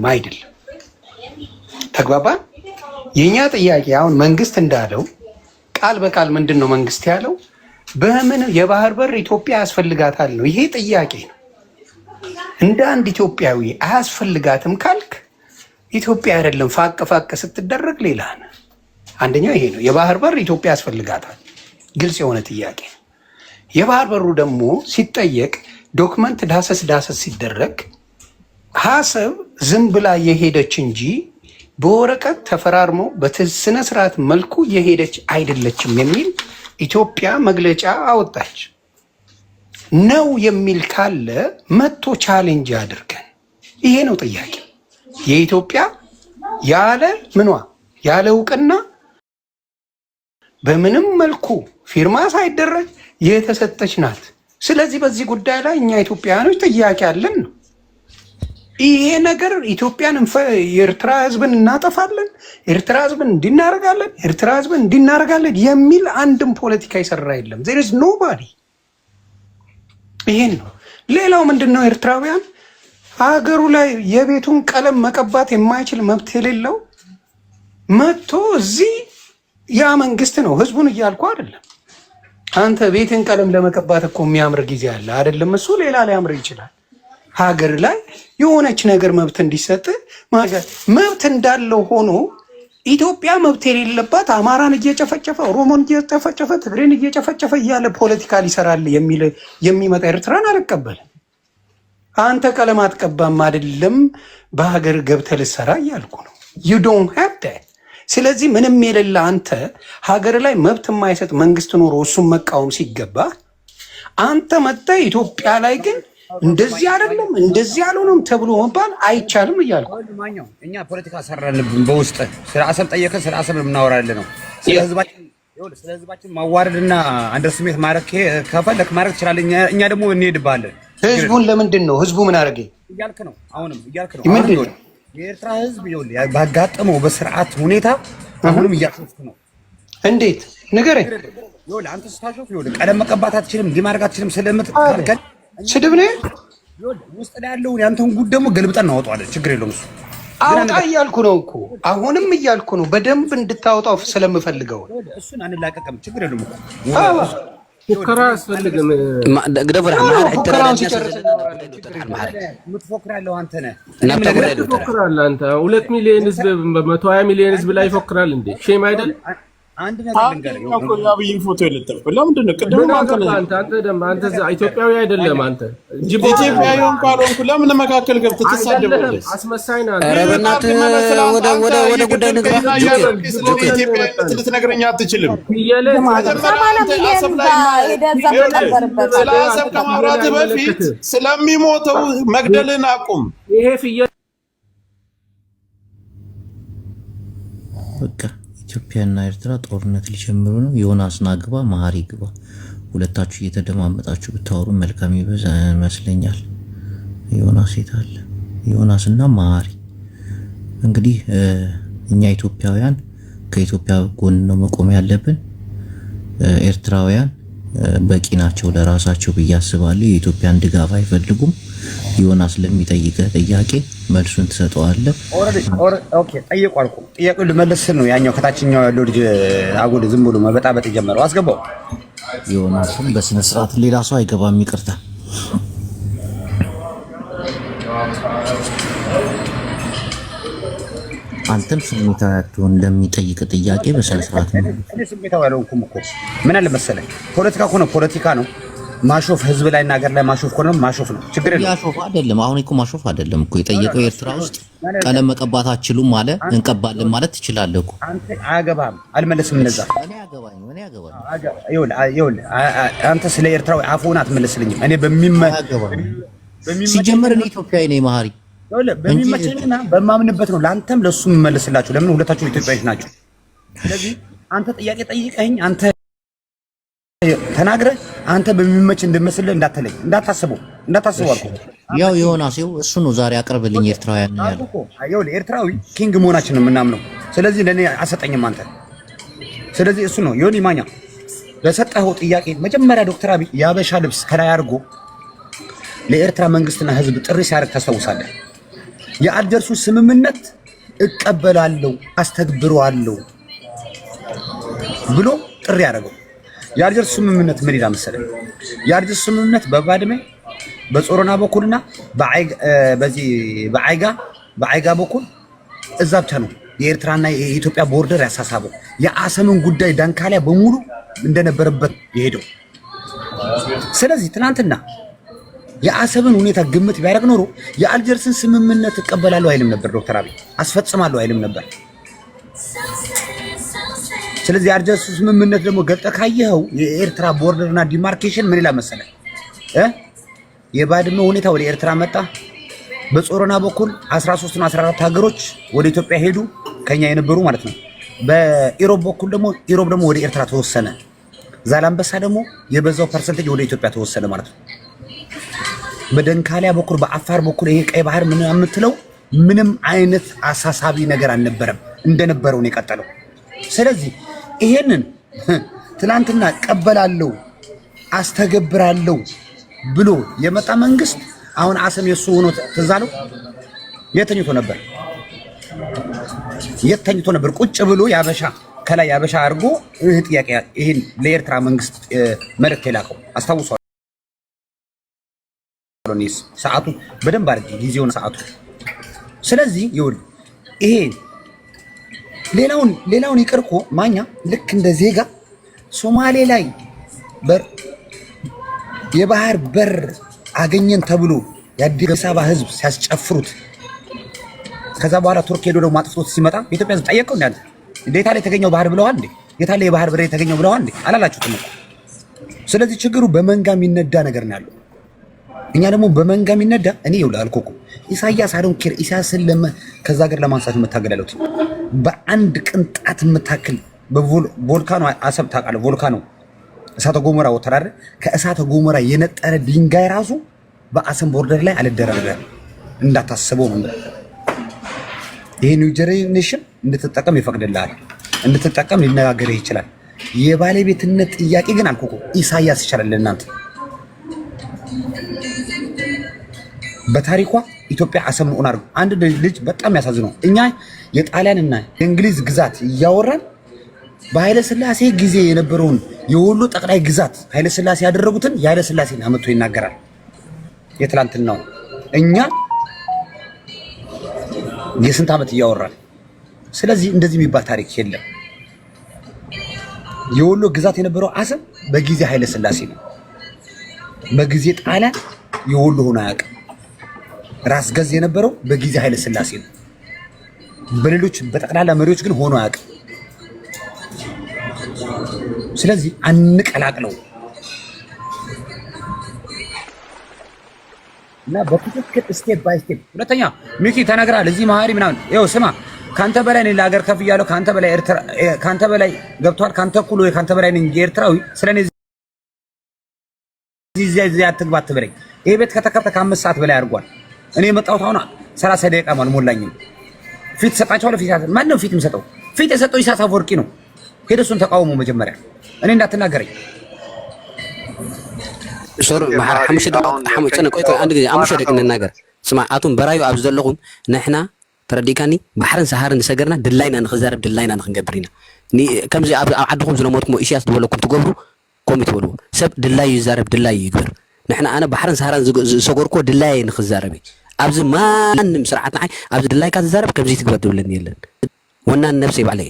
አይደለም። ተግባባን? የኛ ጥያቄ አሁን መንግስት እንዳለው ቃል በቃል ምንድነው መንግስት ያለው? በምን የባህር በር ኢትዮጵያ ያስፈልጋታል ነው። ይሄ ጥያቄ ነው። እንደ አንድ ኢትዮጵያዊ አያስፈልጋትም ካልክ ኢትዮጵያ አይደለም ፋቅ ፋቅ ስትደረግ ሌላ ነው። አንደኛው ይሄ ነው። የባህር በር ኢትዮጵያ ያስፈልጋታል፣ ግልጽ የሆነ ጥያቄ። የባህር በሩ ደግሞ ሲጠየቅ ዶክመንት ዳሰስ ሲደረግ ሀሳብ ዝም ብላ የሄደች እንጂ በወረቀት ተፈራርመው በስነ ስርዓት መልኩ የሄደች አይደለችም የሚል ኢትዮጵያ መግለጫ አወጣች። ነው የሚል ካለ መቶ ቻሌንጅ አድርገን፣ ይሄ ነው ጥያቄ። የኢትዮጵያ ያለ ምኗ ያለ እውቅና በምንም መልኩ ፊርማ ሳይደረግ የተሰጠች ናት። ስለዚህ በዚህ ጉዳይ ላይ እኛ ኢትዮጵያውያኖች ጥያቄ አለን ነው። ይሄ ነገር ኢትዮጵያን የኤርትራ ህዝብን እናጠፋለን፣ ኤርትራ ህዝብን እንዲናረጋለን፣ ኤርትራ ህዝብን እንዲናረጋለን የሚል አንድም ፖለቲካ ይሰራ የለም። there is nobody። ይሄን ነው። ሌላው ምንድነው? ኤርትራውያን ሀገሩ ላይ የቤቱን ቀለም መቀባት የማይችል መብት የሌለው መጥቶ እዚህ ያ መንግስት ነው ህዝቡን እያልኩ አይደለም። አንተ ቤትን ቀለም ለመቀባት እኮ የሚያምር ጊዜ አለ አይደለም? እሱ ሌላ ሊያምር ይችላል። ሀገር ላይ የሆነች ነገር መብት እንዲሰጥ መብት እንዳለው ሆኖ ኢትዮጵያ መብት የሌለባት አማራን እየጨፈጨፈ ኦሮሞን እየጨፈጨፈ ትግሬን እየጨፈጨፈ እያለ ፖለቲካ ሊሰራል የሚመጣ ኤርትራን አልቀበልም። አንተ ቀለም አትቀባም አይደለም በሀገር ገብተህ ልትሰራ እያልኩ ነው። you don't have that። ስለዚህ ምንም የሌለ አንተ ሀገር ላይ መብት የማይሰጥ መንግስት ኖሮ እሱን መቃወም ሲገባ አንተ መጥተህ ኢትዮጵያ ላይ ግን እንደዚህ አይደለም እንደዚህ አልሆነም ተብሎ መባል አይቻልም እያልኩ እኛ ፖለቲካ ሰራንብን። በውስጥ ስለ አሰብ ጠየቀን፣ ስለ አሰብ የምናወራለን ነው። ስለ ህዝባችን ማዋረድና አንደር ስሜት ማረክ ከፈለክ ማረክ ትችላለህ። እኛ ደግሞ እንሄድባለን። ህዝቡን ለምንድን ነው ህዝቡ ምን አደረገ እያልክ ነው? አሁንም እያልክ ነው። የኤርትራ ህዝብ ባጋጠመው በስርዓት ሁኔታ አሁንም እያሾፍክ ነው። እንዴት ንገረኝ። አንተ ስታሾፍ ቀለም መቀባት አትችልም፣ እንዲህ ማድረግ አትችልም ስለምትከልከል ስድብ ነው። ውስጥ ላይ ያለውን ያንተን ጉድ ደግሞ ገልብጠን እናወጣዋለን። ችግር የለውም። እሱ አውጣ እያልኩ ነው እኮ አሁንም እያልኩ ነው። በደንብ እንድታወጣው ስለምፈልገው እሱን አንላቀቅም። ችግር የለውም እኮ ፉከራ አያስፈልግም። የምትፎክራለሁ አንተ ነህ። ትፎክራለህ አንተ 2 ሚሊዮን ህዝብ 120 ሚሊዮን ህዝብ ላይ ይፎክራል እንዴ? ሼም አይደል? አንድ ነገር ልንገርህ። የአብይን ፎቶ የለጠፍኩት ለምንድን ነው? ቅድም አንተ ኢትዮጵያዊ አይደለም። አንተ ኢትዮጵያዊ ካልሆንኩ ለምን መካከል ገብተህ ትሳደባለህ? አስመሳይ ነህ። ኧረ በእናትህ ወደ ጉዳይ ንግባ። ኢትዮጵያዊነት ልትነግረኝ አትችልም። ስለ አሰብ ከማውራትህ በፊት ስለሚሞተው መግደልን አቁም። ይሄ ፍየል በቃ ኢትዮጵያና ኤርትራ ጦርነት ሊጀምሩ ነው። ዮናስ ናግባ፣ መሀሪ ግባ። ሁለታችሁ እየተደማመጣችሁ ብታወሩ መልካም ይመስለኛል። ዮናስ የት አለ? ዮናስና መሀሪ። እንግዲህ እኛ ኢትዮጵያውያን ከኢትዮጵያ ጎን ነው መቆም ያለብን። ኤርትራውያን በቂ ናቸው ለራሳቸው ብዬ አስባለሁ። የኢትዮጵያን ድጋፍ አይፈልጉም። ዮናስ ለሚጠይቀህ ጥያቄ መልሱን ትሰጠዋለህ። ኦኬ ጠይቁ አልኩ። ጥያቄው ልመልስ ነው። ያኛው ከታችኛው ያለው ልጅ አጉል ዝም ብሎ መበጣበጥ የጀመረው አስገባው። ዮናስን በስነ ስርዓት ሌላ ሰው አይገባም። ይቅርታ አንተም ስሜታዊ አትሆን። ለሚጠይቅ ጥያቄ በስነ ስርዓት ነው። እኔ ስሜታዊ አልሆንኩም እኮ ምን አለ መሰለህ፣ ፖለቲካ እኮ ነው። ፖለቲካ ነው ማሾፍ። ህዝብ ላይ እና ሀገር ላይ ማሾፍ እኮ ነው። ማሾፍ ነው። ችግር የለም። ማሾፍ አይደለም። አሁን እኮ ማሾፍ አይደለም እኮ የጠየቀው። ኤርትራ ውስጥ ቀለም መቀባት አትችሉም አለ። እንቀባለን ማለት ትችላለህ እኮ አንተ። አያገባህም። አልመለስም። እነዛ እኔ አገባኝ። አንተ ስለ ኤርትራዊ አፉን አትመለስልኝም። እኔ ሲጀመር እኔ ኢትዮጵያዊ ነኝ መሀሪ። በሚመቸኝና በማምንበት ነው ለአንተም ለሱ የምመለስላችሁ። ለምን ሁለታችሁ ኢትዮጵያዊት ናቸው። ስለዚህ አንተ ጥያቄ ጠይቀኝ፣ አንተ ተናግረህ አንተ በሚመች እንደመስልህ እንዳትለኝ፣ እንዳታስበው አልኩ። ያው ዮናስ እሱ ነው ዛሬ አቅርብልኝ ኤርትራውያን ያለው። ይኸውልህ ኤርትራዊ ኪንግ መሆናችን ነው የምናምነው። ስለዚህ ለኔ አሰጠኝም አንተ። ስለዚህ እሱ ነው ዮኒ ማኛ ለሰጠኸው ጥያቄ መጀመሪያ ዶክተር አብይ የአበሻ ልብስ ከላይ አድርጎ ለኤርትራ መንግስትና ህዝብ ጥሪ ሲያደርግ ታስታውሳለህ። የአልጀርሱን ስምምነት እቀበላለሁ አስተግብረዋለሁ ብሎ ጥሪ ያደረገው። የአልጀርሱ ስምምነት ምን ይላል መሰለህ? የአልጀርሱ ስምምነት በባድመ በጾረና በኩልና በአይጋ በኩል እዛ ብቻ ነው የኤርትራና የኢትዮጵያ ቦርደር ያሳሳበው። የአሰምን ጉዳይ ዳንካሊያ በሙሉ እንደነበረበት የሄደው። ስለዚህ ትናንትና የአሰብን ሁኔታ ግምት ቢያደርግ ኖሮ የአልጀርስን ስምምነት እቀበላለሁ አይልም ነበር። ዶክተር አብይ አስፈጽማለሁ አይልም ነበር። ስለዚህ የአልጀርስ ስምምነት ደግሞ ገልጠህ ካየኸው የኤርትራ ቦርደርና ዲማርኬሽን ምን ይላል መሰለህ? የባድመ ሁኔታ ወደ ኤርትራ መጣ። በጾረና በኩል 13 እና 14 ሀገሮች ወደ ኢትዮጵያ ሄዱ፣ ከኛ የነበሩ ማለት ነው። በኢሮብ በኩል ደግሞ ኢሮብ ደግሞ ወደ ኤርትራ ተወሰነ። ዛላምበሳ ደግሞ የበዛው ፐርሰንቴጅ ወደ ኢትዮጵያ ተወሰነ ማለት ነው። በደንካሊያ በኩል በአፋር በኩል ይሄ ቀይ ባህር ምን የምትለው ምንም አይነት አሳሳቢ ነገር አልነበረም፣ እንደነበረው ነው የቀጠለው። ስለዚህ ይሄንን ትላንትና ቀበላለሁ አስተገብራለሁ ብሎ የመጣ መንግስት አሁን አሰም የሱ ሆኖ ተዛለው የተኝቶ ነበር። ቁጭ ብሎ ያበሻ ከላይ ያበሻ አድርጎ ይሄ ጥያቄ ይሄን ለኤርትራ መንግስት መልእክት የላከው አስታውሷል። ሰዓቱ በደንብ አድርጌ ጊዜውን ሰዓቱ። ስለዚህ ይኸውልህ ይሄ ሌላውን ይቅርኮ ማኛ ልክ እንደ ዜጋ ሶማሌ ላይ የባህር በር አገኘን ተብሎ የአዲስ አበባ ህዝብ ሲያስጨፍሩት ከዛ በኋላ ቱርክ ሄዶ ደግሞ አጥፍቶት ሲመጣ የኢትዮጵያ ህዝብ ጠየቀው እንዴ? እንዴታ ላይ የተገኘው ባህር ብለዋል እንዴ? የታለ የባህር በር የተገኘው ብለዋል እንዴ? አላላችሁትም እኮ። ስለዚህ ችግሩ በመንጋ የሚነዳ ነገር ነው ያለው። እኛ ደግሞ በመንጋ የሚነዳ እኔ ይኸውልህ አልኩህ እኮ ኢሳያስ አዶን ኬር ኢሳያስን ከዛ ሀገር ለማንሳት የምታገላሉት በአንድ ቅንጣት የምታክል በቮልካኖ አሰብ ታውቃለህ? ቮልካኖ እሳተ ገሞራ ወተራረ ከእሳተ ገሞራ የነጠረ ድንጋይ ራሱ በአሰብ ቦርደር ላይ አልደረበም። እንዳታስበው ነው። ይሄ ኒው ጀነሬሽን እንድትጠቀም ይፈቅድልሃል፣ እንድትጠቀም ሊነጋገር ይችላል። የባለቤትነት ጥያቄ ግን አልኩህ እኮ ኢሳያስ ይችላል። ለእናንተ በታሪኳ ኢትዮጵያ አሰብ መሆን አድርጎ አንድ ልጅ በጣም ያሳዝነው እኛ የጣሊያንና የእንግሊዝ ግዛት እያወራን በኃይለ ሥላሴ ጊዜ የነበረውን የወሎ ጠቅላይ ግዛት ኃይለ ሥላሴ ያደረጉትን የኃይለ ሥላሴን አመቶ ይናገራል። የትላንትናው እኛ የስንት ዓመት እያወራን። ስለዚህ እንደዚህ የሚባል ታሪክ የለም። የወሎ ግዛት የነበረው አሰብ በጊዜ ኃይለ ሥላሴ ነው። በጊዜ ጣሊያን የወሎ ሆኖ አያውቅም። ራስ ገዝ የነበረው በጊዜ ኃይለ ሥላሴ ነው። በሌሎች በጠቅላላ መሪዎች ግን ሆኖ አያውቅም። ስለዚህ አንቀላቅለው እና በትክክል ስቴፕ ባይ ስቴፕ። ሁለተኛ ሚኪ ተነግራል እዚህ መሀሪ ምናምን ይኸው ስማ፣ ካንተ በላይ እኔ ለሀገር ከፍ እያለሁ ካንተ በላይ ኤርትራ ካንተ በላይ ገብቷል። ካንተ እኩል ወይ ካንተ በላይ ነኝ ኤርትራዊ። ስለኔ እዚህ አትግባ አትበለኝ። ይሄ ቤት ከተከፈተ ከ5 ሰዓት በላይ አድርጓል። እኔ የመጣሁት አሁን 30 ደቂቃ አልሞላኝም። ፊት ሰጣቸዋለሁ። ፊት ማን ነው ፊት የሚሰጠው? ፊት የሰጠው ኢሳያስ አፈወርቂ ነው። ሄደ እሱን ተቃውሞ መጀመሪያ እኔ እንዳትናገረኝ ሶር ማሐር حمش دقائق حمش انا ቆይቶ አንድ ጊዜ 5 ደቂቃ እንናገር። ስማ አቱን በራዩ ኣብዚ ዘለኹም ንሕና ተረዲካኒ ባሕርን ሰሃርን ሰገርና ድላይና ንኽዛረብ ድላይና ንኽንገብር ኢና ከምዚ ኣብ ዓድኹም ዝለሞትኩም ኢሳያስ ዝበለኩም ትገብሩ ኮሚት ትበልዎ ሰብ ድላይ ይዛረብ ድላይ ይግበር። ንሕና ኣነ ባሕርን ሰሃርን ዝሰገርኮ ድላይ ንኽዛረብ ኣብዚ ማንም ስርዓት ንዓይ ኣብዚ ድላይካ ዝዛረብ ከምዚ ትግበር ድብለኒ የለን ወናን ነፍሰይ ባዕለይ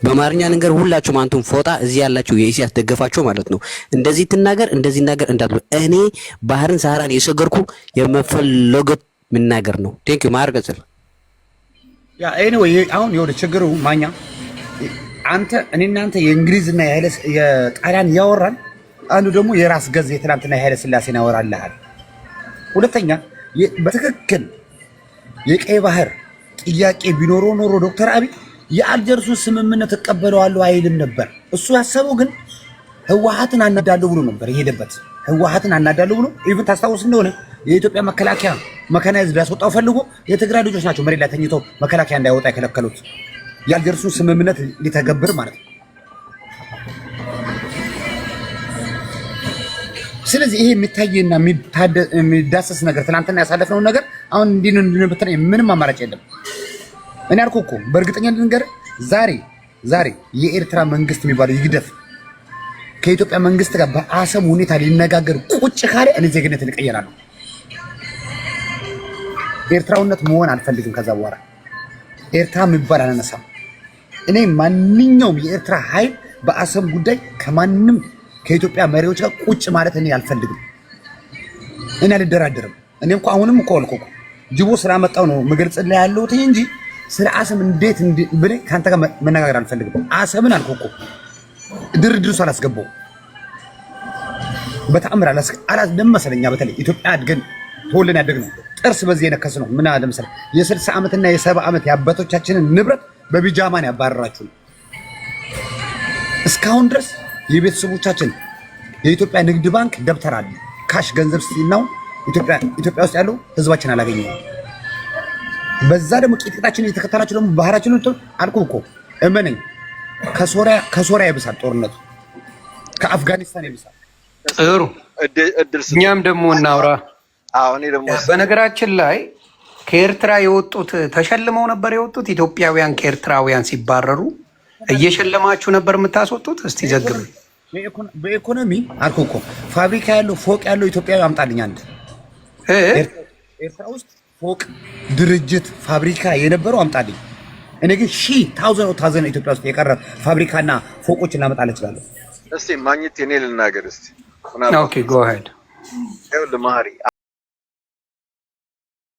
በአማርኛ ነገር ሁላችሁም አንቱም ፎጣ እዚህ ያላችሁ የኢሳያስ ደገፋችሁ ማለት ነው። እንደዚህ ትናገር እንደዚህ ነገር እንዳትሉ። እኔ ባህርን ሰሃራን የሰገርኩ የመፈለገት ምናገር ነው። ቴንክ ዩ ማር ገጽል ያ ኤኒዌይ አሁን የወደ ችግሩ ማኛ አንተ እኔ እናንተ የእንግሊዝና የጣሊያን ያወራል፣ አንዱ ደግሞ የራስ ገዝ የትናንትና የኃይለ ሥላሴን ያወራልሃል። ሁለተኛ በትክክል የቀይ ባህር ጥያቄ ቢኖረው ኖሮ ዶክተር አብይ የአልጀርሱን ስምምነት እቀበለዋለሁ አይልም ነበር። እሱ ያሰበው ግን ህወሓትን አናዳለሁ ብሎ ነበር የሄደበት። ህወሓትን አናዳለሁ ብሎ ኢቭን ታስታውስ እንደሆነ የኢትዮጵያ መከላከያ መካናይዝድ ያስወጣው ፈልጎ የትግራይ ልጆች ናቸው መሬት ላይ ተኝተው መከላከያ እንዳይወጣ የከለከሉት የአልጀርሱን ስምምነት ሊተገብር ማለት ነው። ስለዚህ ይሄ የሚታየና የሚዳሰስ ነገር ትናንትና ያሳለፍነው ነገር አሁን እንዲህ በተለይ ምንም አማራጭ የለም። እኔ አልኩህ እኮ በእርግጠኛ ልንገር ዛሬ የኤርትራ መንግስት የሚባለው ይግደፍ ከኢትዮጵያ መንግስት ጋር በአሰብ ሁኔታ ሊነጋገር ቁጭ ካለ እኔ ዜግነት ልቀየራለሁ። ኤርትራውነት መሆን አልፈልግም። ከዛ በኋላ ኤርትራ የሚባል አላነሳም። እኔ ማንኛውም የኤርትራ ኃይል በአሰብ ጉዳይ ከማንም ከኢትዮጵያ መሪዎች ጋር ቁጭ ማለት እኔ አልፈልግም። እኔ አልደራደርም። እኔ እንኳን አሁንም እኮ አልኩህ ጅቦ ስላመጣው ነው መገልጽልህ ያለሁት እንጂ ስለ አሰብ እንዴት ብለህ ካንተ ጋር መነጋገር አልፈልግም። አሰብን አልኩህ እኮ ድርድሩ ሳላስገባው በተአምር ደመሰለኛ። በተለይ ኢትዮጵያ አድገን ተወልደን ያደግነው ጥርስ በዚህ የነከስ ነው። ምን አለ መሰለህ የ60 ዓመትና የ70 ዓመት የአባቶቻችንን ንብረት በቢጃማን ያባረራችሁ እስካሁን ድረስ የቤተሰቦቻችን የኢትዮጵያ ንግድ ባንክ ደብተር አለ ካሽ ገንዘብ ሲናው ኢትዮጵያ ውስጥ ያለው ህዝባችን አላገኘው። በዛ ደግሞ ቂጥቂጣችን እየተከተላችሁ ደግሞ ባህራችን አልኩህ እኮ እመነኝ ከሶሪያ ይብሳል ጦርነቱ፣ ከአፍጋኒስታን ይብሳል። ጥሩ እኛም ደግሞ እናውራ። በነገራችን ላይ ከኤርትራ የወጡት ተሸልመው ነበር የወጡት። ኢትዮጵያውያን ከኤርትራውያን ሲባረሩ እየሸለማችሁ ነበር የምታስወጡት። እስቲ ዘግብ። በኢኮኖሚ አልኩህ እኮ ፋብሪካ ያለው ፎቅ ያለው ኢትዮጵያዊ አምጣልኝ አንድ። ኤርትራ ውስጥ ፎቅ ድርጅት ፋብሪካ የነበረው አምጣልኝ። እኔ ግን ታውዘን ኢትዮጵያ ውስጥ የቀረ ፋብሪካና ፎቆችን ላመጣልህ እችላለሁ። እስቲ ማግኘት የኔ ልናገር እስቲ። ኦኬ ጎ አሄድ። ይኸውልህ መሀሪ